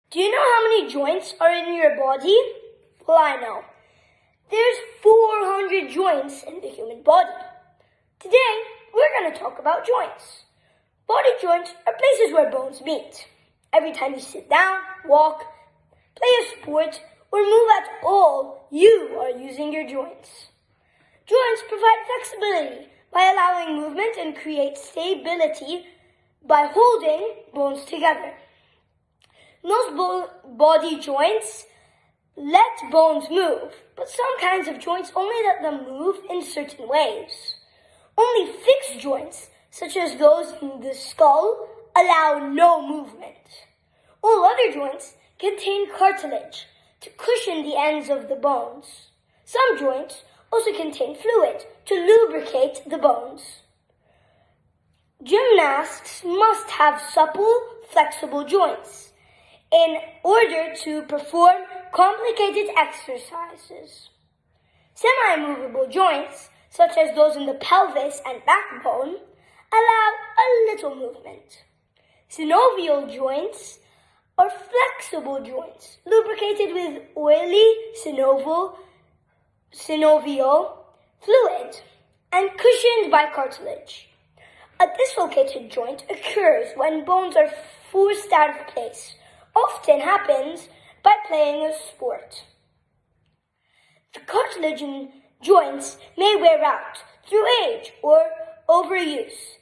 Do you know how many joints are in your body? Well, I know. There's 400 joints in the human body. Today, we're going to talk about joints. Body joints are places where bones meet. Every time you sit down, walk, play a sport, or move at all, you are using your joints. Joints provide flexibility by allowing movement and create stability by holding bones together. Most body joints let bones move, but some kinds of joints only let them move in certain ways. Only fixed joints, such as those in the skull, allow no movement. All other joints contain cartilage to cushion the ends of the bones. Some joints also contain fluid to lubricate the bones. Gymnasts must have supple, flexible joints in order to perform complicated exercises. Semi-movable joints, such as those in the pelvis and backbone, allow a little movement. Synovial joints are flexible joints, lubricated with oily synovial fluid and cushioned by cartilage. A dislocated joint occurs when bones are forced out of place. Often happens by playing a sport. The cartilage in joints may wear out through age or overuse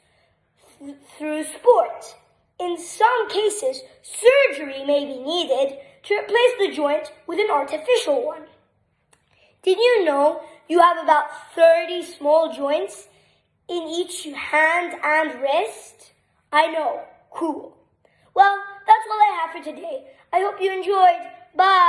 through sport. In some cases, surgery may be needed to replace the joint with an artificial one. Did you know you have about 30 small joints in each hand and wrist? I know, cool. Well, that's all I have for today. I hope you enjoyed. Bye!